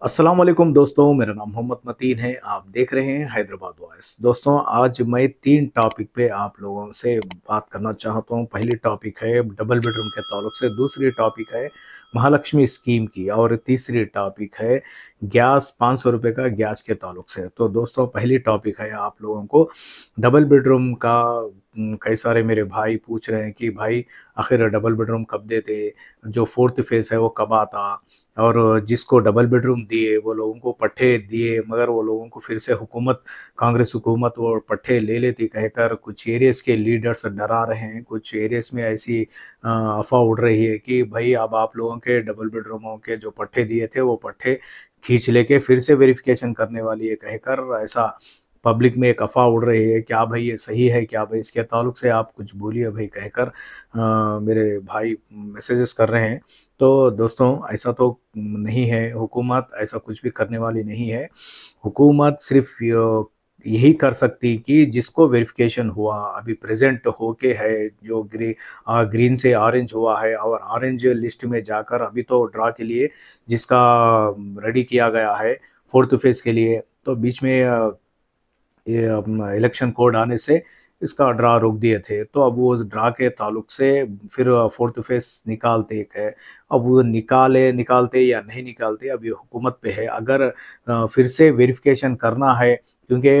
अस्सलाम वालेकुम दोस्तों, मेरा नाम मोहम्मद मतीन है। आप देख रहे हैं हैदराबाद वॉइस। दोस्तों, आज मैं 3 टॉपिक पे आप लोगों से बात करना चाहता हूँ। पहली टॉपिक है डबल बेडरूम के ताल्लुक से, दूसरी टॉपिक है महालक्ष्मी स्कीम की, और तीसरी टॉपिक है गैस, 500 रुपये का गैस के ताल्लुक से। तो दोस्तों, पहली टॉपिक है आप लोगों को डबल बेडरूम का। कई सारे मेरे भाई पूछ रहे हैं कि भाई आखिर डबल बेडरूम कब देते, जो फोर्थ फेज है वो कब आता, और जिसको डबल बेडरूम दिए वो लोगों को पट्टे दिए, मगर वो लोगों को फिर से हुकूमत, कांग्रेस हुकूमत वो पट्टे ले लेती कहकर कुछ एरियाज के लीडर्स डरा रहे हैं। कुछ एरियाज में ऐसी अफवाह उड़ रही है कि भाई अब आप लोगों के डबल बेडरूमों के जो पट्टे दिए थे वो पट्टे खींच लेके फिर से वेरिफिकेशन करने वाली है कहकर ऐसा पब्लिक में एक अफवाह उड़ रही है। क्या भाई ये सही है? क्या भाई इसके ताल्लुक से आप कुछ बोलिए भाई कहकर मेरे भाई मैसेजेस कर रहे हैं। तो दोस्तों, ऐसा तो नहीं है, हुकूमत ऐसा कुछ भी करने वाली नहीं है। हुकूमत सिर्फ यही कर सकती कि जिसको वेरिफिकेशन हुआ अभी प्रेजेंट होके है, जो ग्रीन से ऑरेंज हुआ है और ऑरेंज लिस्ट में जाकर अभी तो ड्रा के लिए जिसका रेडी किया गया है फोर्थ फेज के लिए, तो बीच में ये इलेक्शन कोड आने से इसका ड्रा रोक दिए थे। तो अब वो ड्रा के ताल्लुक से फिर फोर्थ फेज निकालते एक है। अब वो निकालते या नहीं निकालते, अब ये हुकूमत पे है। अगर फिर से वेरिफिकेशन करना है, क्योंकि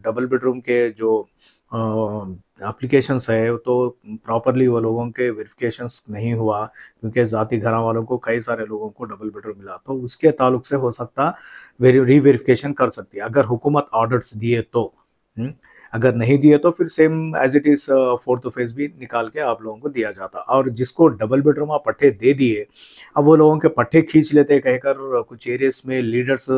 डबल बेडरूम के जो एप्लीकेशंस है तो प्रॉपरली वो लोगों के वेरिफिकेशंस नहीं हुआ, क्योंकि ज़ाती घरों वालों को कई सारे लोगों को डबल बेडरूम मिला, तो उसके ताल्लुक से हो सकता री वेरिफिकेशन कर सकती है अगर हुकूमत ऑर्डर्स दिए तो। हम्म, अगर नहीं दिए तो फिर same as it is fourth phase भी निकाल के आप लोगों को दिया जाता। और जिसको डबल बेडरूम आप पट्टे दे दिए, अब वो लोगों के पट्टे खींच लेते कहकर कुछ एरियाज में लीडर्स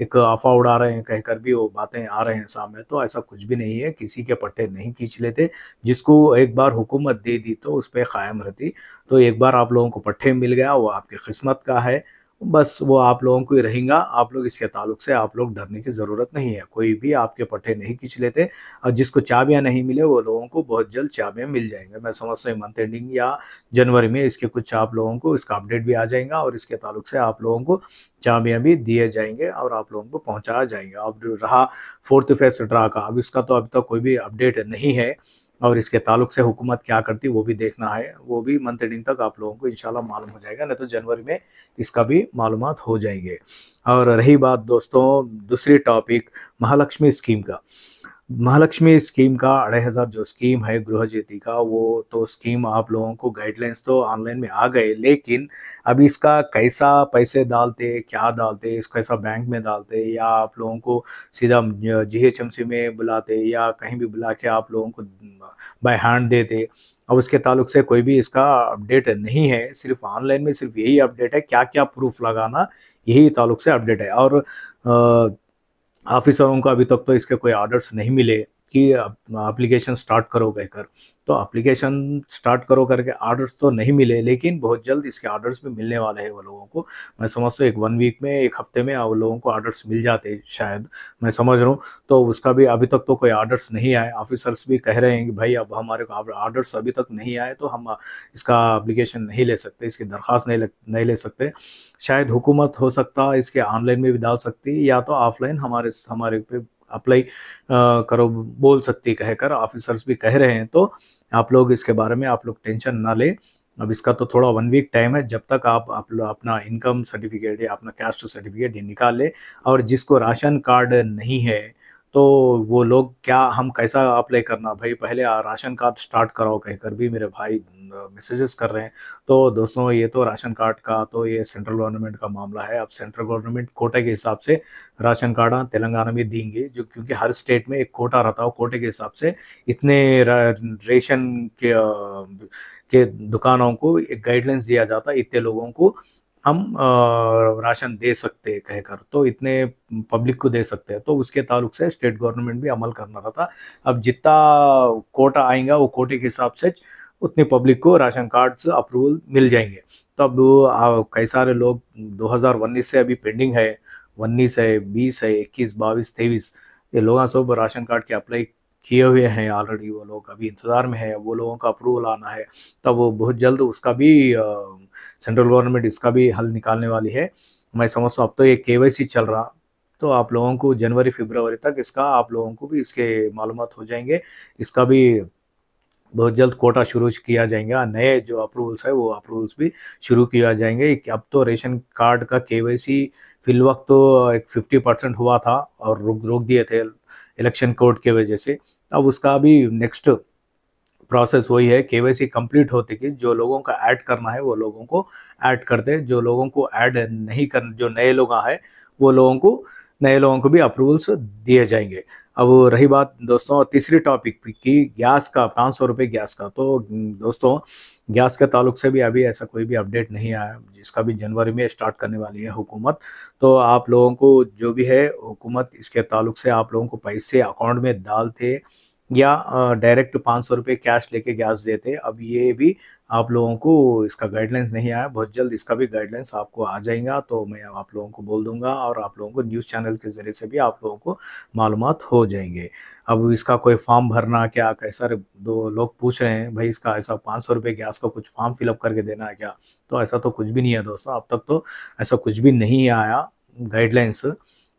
एक अफवाह उड़ा रहे हैं कहकर भी वो बातें आ रहे हैं सामने। तो ऐसा कुछ भी नहीं है, किसी के पट्टे नहीं खींच लेते। जिसको एक बार हुकूमत दे दी तो उस पर कायम रहती। तो एक बार आप लोगों को पट्टे मिल गया, वो आपकी किस्मत का है, बस वो आप लोगों को ही रहेगा। आप लोग इसके ताल्लुक से आप लोग डरने की ज़रूरत नहीं है, कोई भी आपके पट्टे नहीं खींच लेते। और जिसको चाबियां नहीं मिले वो लोगों को बहुत जल्द चाबियां मिल जाएंगे। मैं समझता हूँ मंथ एंडिंग या जनवरी में इसके कुछ आप लोगों को इसका अपडेट भी आ जाएगा, और इसके ताल्लुक से आप लोगों को चाबियां भी दिए जाएंगे और आप लोगों को पहुंचाया जाएगा। अब रहा फोर्थ फेज ड्रा का, अब इसका तो अभी तक कोई भी अपडेट नहीं है, और इसके ताल्लुक से हुकूमत क्या करती वो भी देखना है। वो भी मंथ एंडिंग तक आप लोगों को इंशाल्लाह मालूम हो जाएगा, नहीं तो जनवरी में इसका भी मालूमात हो जाएंगे। और रही बात दोस्तों दूसरी टॉपिक महालक्ष्मी स्कीम का। महालक्ष्मी स्कीम का 2,500 जो स्कीम है गृह ज्योति का, वो तो स्कीम आप लोगों को गाइडलाइंस तो ऑनलाइन में आ गए, लेकिन अभी इसका कैसा पैसे डालते, क्या डालते, इसको कैसा बैंक में डालते, या आप लोगों को सीधा जीएचएमसी में बुलाते, या कहीं भी बुला के आप लोगों को बाय हैंड देते। अब उसके ताल्लुक से कोई भी इसका अपडेट नहीं है। सिर्फ ऑनलाइन में सिर्फ यही अपडेट है, क्या क्या प्रूफ लगाना, यही ताल्लुक से अपडेट है। और ऑफिसरों को अभी तक तो इसके कोई ऑर्डर्स नहीं मिले कि एप्लीकेशन स्टार्ट करो कहकर। तो एप्लीकेशन स्टार्ट करो करके ऑर्डर्स तो नहीं मिले, लेकिन बहुत जल्द इसके ऑर्डर्स भी मिलने वाले हैं वो लोगों को। मैं समझता हूँ एक 1 वीक में, एक हफ्ते में वो लोगों को ऑर्डर्स मिल जाते हैं शायद, मैं समझ रहा हूँ। तो उसका भी अभी तक तो कोई ऑर्डर्स नहीं आए। ऑफिसर्स भी कह रहे हैं कि भाई अब हमारे को ऑर्डर्स अभी तक नहीं आए तो हम इसका एप्लीकेशन नहीं ले सकते, इसकी दरख्वास्त नहीं ले सकते। शायद हुकूमत हो सकता है इसके ऑनलाइन में भी डाल सकती है, या तो ऑफलाइन हमारे हमारे पे अप्लाई करो बोल सकती कहकर ऑफिसर्स भी कह रहे हैं। तो आप लोग इसके बारे में आप लोग टेंशन ना ले। अब इसका तो थोड़ा 1 वीक टाइम है, जब तक आप लोग अपना इनकम सर्टिफिकेट या अपना कैस्ट सर्टिफिकेट ये निकाल ले। और जिसको राशन कार्ड नहीं है, तो वो लोग क्या, हम कैसा अप्लाई करना भाई, पहले राशन कार्ड स्टार्ट कराओ कहकर भी मेरे भाई मैसेजेस कर रहे हैं। तो दोस्तों, ये तो राशन कार्ड का तो ये सेंट्रल गवर्नमेंट का मामला है। अब सेंट्रल गवर्नमेंट कोटा के हिसाब से राशन कार्ड तेलंगाना में देंगे, जो क्योंकि हर स्टेट में एक कोटा रहता है, कोटे के हिसाब से इतने रेशन के दुकानों को एक गाइडलाइंस दिया जाता है, इतने लोगों को हम राशन दे सकते हैं कहकर, तो इतने पब्लिक को दे सकते हैं। तो उसके ताल्लुक से स्टेट गवर्नमेंट भी अमल करना रहता। अब जितना कोटा आएगा वो कोटे के हिसाब से उतने पब्लिक को राशन कार्ड अप्रूवल मिल जाएंगे। तो अब कई सारे लोग 2019 से अभी पेंडिंग है, 19 है, 20 है, 21, 22, 23, ये लोग सब राशन कार्ड के अप्लाई किए हुए हैं ऑलरेडी। वो लोग अभी इंतजार में है, वो लोगों का अप्रूवल आना है। तब वो बहुत जल्द उसका भी सेंट्रल गवर्नमेंट इसका भी हल निकालने वाली है। मैं समझता हूँ अब तो ये केवाईसी चल रहा, तो आप लोगों को जनवरी फरवरी तक इसका आप लोगों को भी इसके मालूमात हो जाएंगे। इसका भी बहुत जल्द कोटा शुरू किया जाएगा, नए जो अप्रूवल्स है वो अप्रूवल्स भी शुरू किया जाएंगे। अब तो रेशन कार्ड का केवाईसी फिल वक्त तो एक 50% हुआ था और रोक रोक दिए थे इलेक्शन कोड के वजह से। अब उसका भी नेक्स्ट प्रोसेस वही है, केवाईसी कंप्लीट होते कि जो लोगों का ऐड करना है वो लोगों को ऐड करते, जो लोगों को ऐड नहीं कर, जो नए लोग हैं वो लोगों को, नए लोगों को भी अप्रूवल्स दिए जाएंगे। अब रही बात दोस्तों तीसरी टॉपिक की, गैस का 500 रुपये गैस का, तो दोस्तों गैस के ताल्लुक से भी अभी ऐसा कोई भी अपडेट नहीं आया, जिसका भी जनवरी में स्टार्ट करने वाली है हुकूमत। तो आप लोगों को जो भी है हुकूमत इसके ताल्लुक से आप लोगों को पैसे अकाउंट में डालते या डायरेक्ट 500 रुपये कैश लेके गैस देते, अब ये भी आप लोगों को इसका गाइडलाइंस नहीं आया, बहुत जल्द इसका भी गाइडलाइंस आपको आ जाएगा, तो मैं आप लोगों को बोल दूंगा और आप लोगों को न्यूज़ चैनल के ज़रिए से भी आप लोगों को मालूमात हो जाएंगे। अब इसका कोई फॉर्म भरना क्या कैसा, दो लोग पूछ रहे हैं भाई इसका ऐसा 500 रुपये गैस का कुछ फॉर्म फिलअप करके देना है क्या, तो ऐसा तो कुछ भी नहीं है दोस्तों, अब तक तो ऐसा कुछ भी नहीं आया गाइडलाइंस।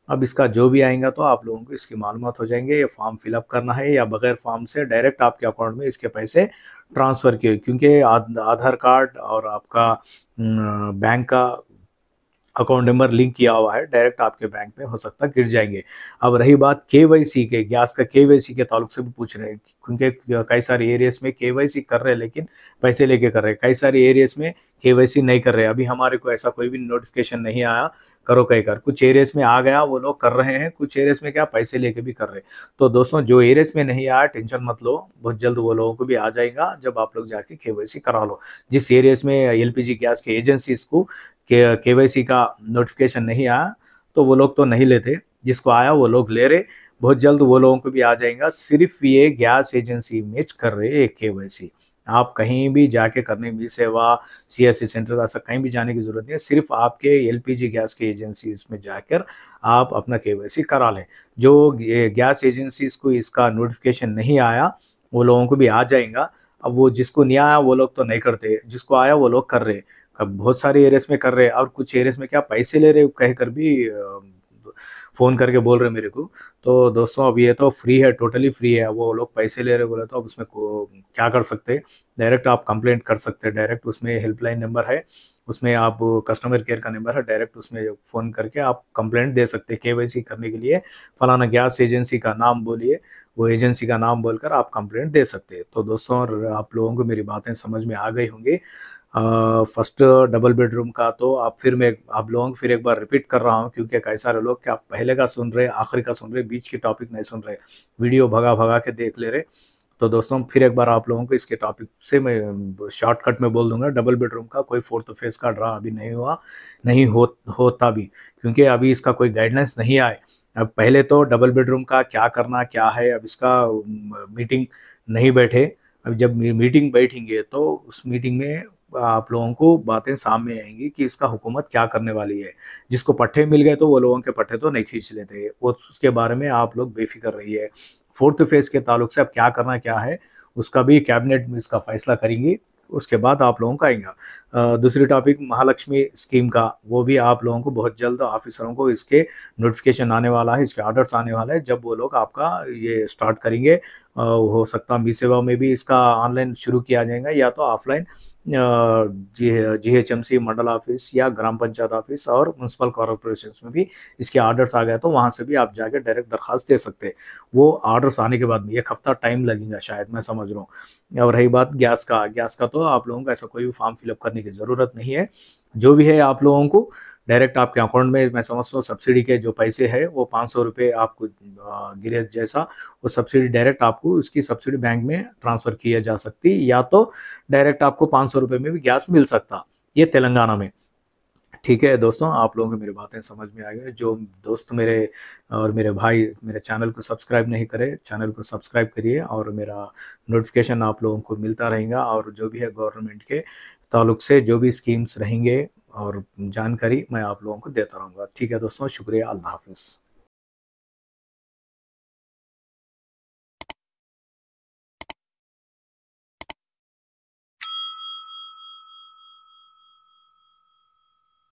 अब इसका जो भी आएगा तो आप लोगों को इसकी मालूमात हो जाएंगे, ये फॉर्म फिलअप करना है या बगैर फॉर्म से डायरेक्ट आपके अकाउंट में इसके पैसे ट्रांसफ़र किए, क्योंकि आधार कार्ड और आपका बैंक का अकाउंट नंबर लिंक किया हुआ है, डायरेक्ट आपके बैंक में हो सकता है गिर जाएंगे। अब रही बात केवाईसी के, गैस का केवाईसी के ताल्लुक से भी पूछ रहे हैं, क्योंकि कई सारे एरियाज में केवाईसी कर रहे हैं लेकिन पैसे लेके कर रहे हैं, कई सारे एरियाज में केवाईसी नहीं कर रहे। अभी हमारे को ऐसा कोई भी नोटिफिकेशन नहीं आया करो कहीं कर, कुछ एरियाज में आ गया वो लोग कर रहे हैं, कुछ एरियाज में क्या पैसे लेके भी कर रहे हैं। तो दोस्तों जो एरियाज में नहीं आया टेंशन मत लो, बहुत जल्द वो लोगों को भी आ जाएगा जब आप लोग जाके केवाईसी करा लो। जिस एरियाज में एलपीजी गैस के एजेंसीज को केवाईसी का नोटिफिकेशन नहीं आया तो वो लोग तो नहीं लेते, जिसको आया वो लोग ले रहे, बहुत जल्द वो लोगों को भी आ जाएगा। सिर्फ ये गैस एजेंसी में कर रहे हैं केवाईसी, आप कहीं भी जाके करने भी सेवा सीएससी सेंटर ऐसा कहीं भी जाने की जरूरत नहीं है, सिर्फ आपके एलपीजी गैस के एजेंसीज में जाकर आप अपना केवाईसी करा लें। जो गैस एजेंसीज को इसका नोटिफिकेशन नहीं आया वो लोगों को भी आ जाएगा। अब वो जिसको नहीं आया वो लोग तो नहीं करते, जिसको आया वो लोग कर रहे। अब बहुत सारे एरियाज में कर रहे हैं और कुछ एरियाज में क्या पैसे ले रहे कह कर भी फ़ोन करके बोल रहे मेरे को। तो दोस्तों अब ये तो फ्री है, टोटली फ्री है, वो लोग पैसे ले रहे बोले तो अब उसमें को क्या कर सकते हैं, डायरेक्ट आप कंप्लेंट कर सकते हैं, डायरेक्ट उसमें हेल्पलाइन नंबर है, उसमें आप कस्टमर केयर का नंबर है, डायरेक्ट उसमें फ़ोन करके आप कंप्लेंट दे सकते हैं केवाईसी करने के लिए, फलाना गैस एजेंसी का नाम बोलिए, वो एजेंसी का नाम बोलकर आप कंप्लेंट दे सकते हैं। तो दोस्तों आप लोगों को मेरी बातें समझ में आ गई होंगी। फर्स्ट डबल बेडरूम का तो आप फिर मैं आप लोगों को फिर एक बार रिपीट कर रहा हूँ, क्योंकि कई सारे लोग क्या पहले का सुन रहे आखिरी का सुन रहे, बीच के टॉपिक नहीं सुन रहे, वीडियो भगा भगा के देख ले रहे। तो दोस्तों फिर एक बार आप लोगों को इसके टॉपिक से मैं शॉर्टकट में बोल दूंगा, डबल बेडरूम का कोई फोर्थ फेज का ड्रा अभी नहीं हुआ, नहीं होता भी, क्योंकि अभी इसका कोई गाइडलाइंस नहीं आए। अब पहले तो डबल बेडरूम का क्या करना क्या है, अब इसका मीटिंग नहीं बैठे, अब जब मीटिंग बैठेंगे तो उस मीटिंग में आप लोगों को बातें सामने आएंगी कि इसका हुकूमत क्या करने वाली है। जिसको पट्टे मिल गए तो वो लोगों के पट्टे तो नहीं खींच लेते, वो उसके बारे में आप लोग बेफिक्र रहिए। फोर्थ फेज के ताल्लुक से अब क्या करना क्या है उसका भी कैबिनेट में इसका फैसला करेंगी, उसके बाद आप लोगों का आएगा। दूसरी टॉपिक महालक्ष्मी स्कीम का, वो भी आप लोगों को बहुत जल्द ऑफिसरों को इसके नोटिफिकेशन आने वाला है, इसके ऑर्डर्स आने वाला है, जब वो लोग आपका ये स्टार्ट करेंगे। हो सकता है मी सेवा में भी इसका ऑनलाइन शुरू किया जाएगा या तो ऑफलाइन, जीएचएमसी मंडल ऑफिस या ग्राम पंचायत ऑफिस और म्यूनसिपल कॉरपोरेशन में भी इसके ऑर्डर्स आ गए तो वहाँ से भी आप जाके डायरेक्ट दरखास्त दे सकते हैं। वो ऑर्डर्स आने के बाद में 1 हफ्ता टाइम लगेगा शायद, मैं समझ रहा हूँ। और रही बात गैस का तो आप लोगों को ऐसा कोई भी फॉर्म फिलअप करने की ज़रूरत नहीं है, जो भी है आप लोगों को डायरेक्ट आपके अकाउंट में, मैं समझता हूँ सब्सिडी के जो पैसे है वो 500 रुपये आपको गिरे जैसा, वो सब्सिडी डायरेक्ट आपको उसकी सब्सिडी बैंक में ट्रांसफ़र किया जा सकती, या तो डायरेक्ट आपको 500 रुपये में भी गैस मिल सकता, ये तेलंगाना में। ठीक है दोस्तों, आप लोगों को मेरी बातें समझ में आ गई। जो दोस्त मेरे और मेरे भाई मेरे चैनल को सब्सक्राइब नहीं करे, चैनल को सब्सक्राइब करिए और मेरा नोटिफिकेशन आप लोगों को मिलता रहेगा, और जो भी है गवर्नमेंट के ताल्लुक से जो भी स्कीम्स रहेंगे और जानकारी मैं आप लोगों को देता रहूँगा। ठीक है दोस्तों, शुक्रिया, अल्लाह हाफिज़।